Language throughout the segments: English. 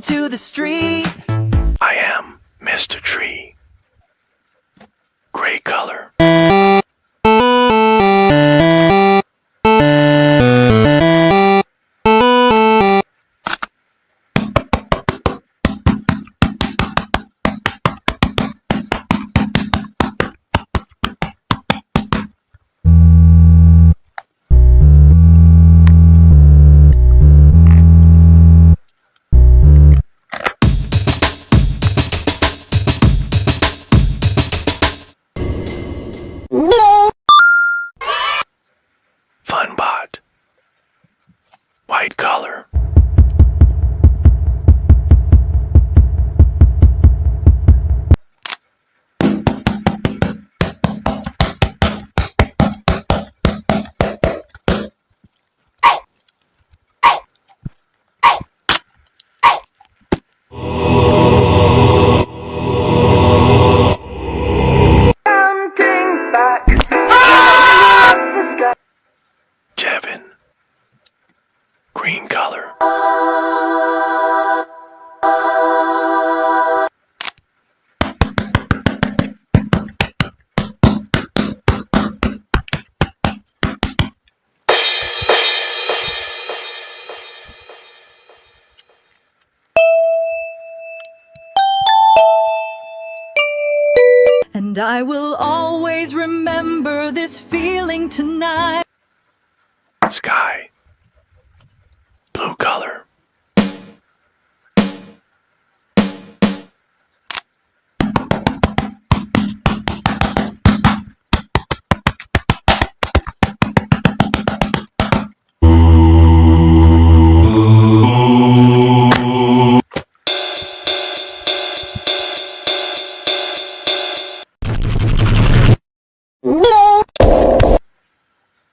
to the street. I am Mr. Tree. Gray color. Funbot. White color. Jevin. Green color. And I will always remember this feeling tonight. Sky. Blue color.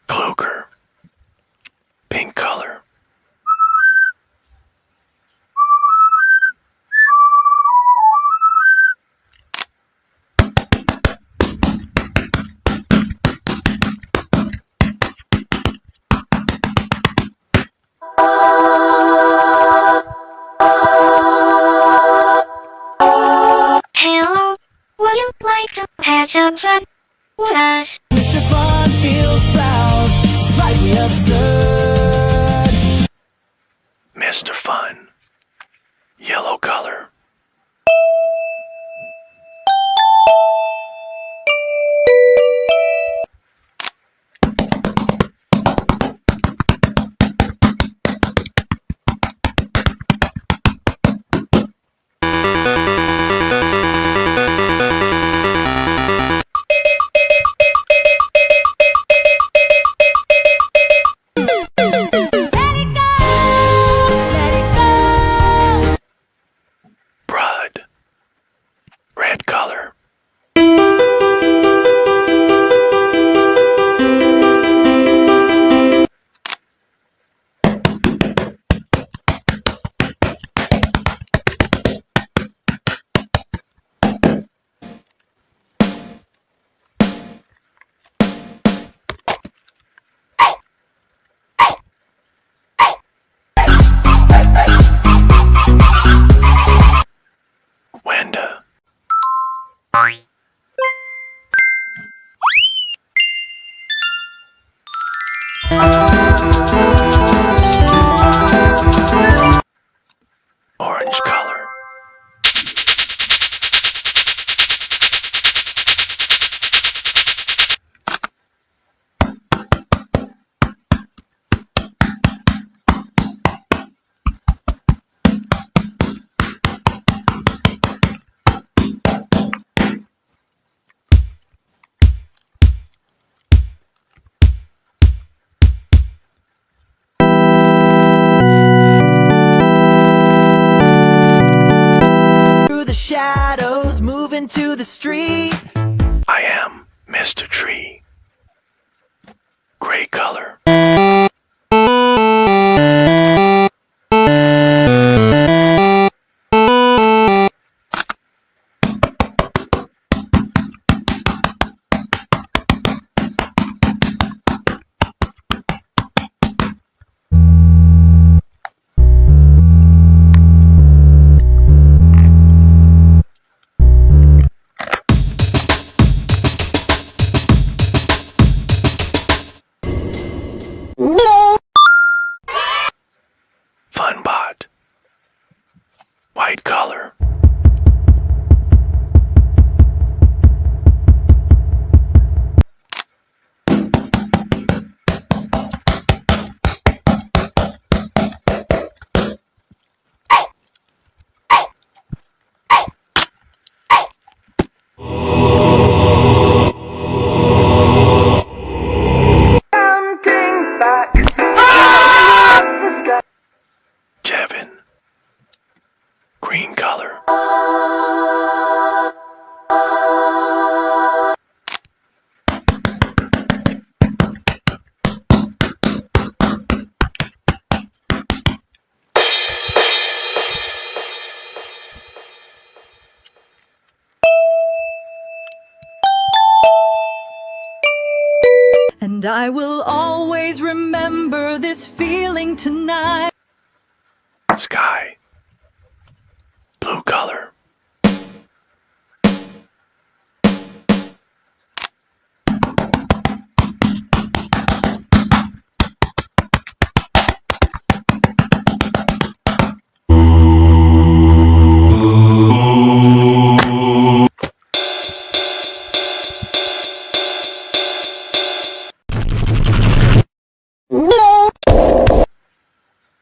Cloaker. Pink color. Hello, would you like to have some fun with us? Mr. Fun feels proud, slightly absurd. Mr. Fun. Yellow color. Broad. Red color. Wenda. Orange color. Through the shadows, moving to the street. I am Mr. Tree. Gray color. Green color. And I will always remember this feeling tonight. Sky. Blue color.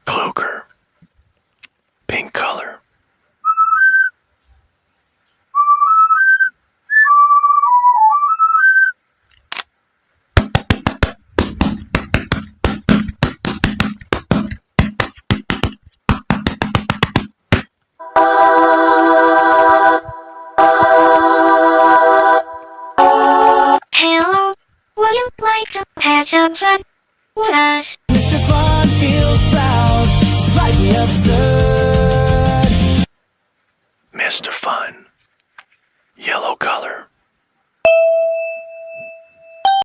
Cloaker. Pink color. Hello, would you like to have some fun with us?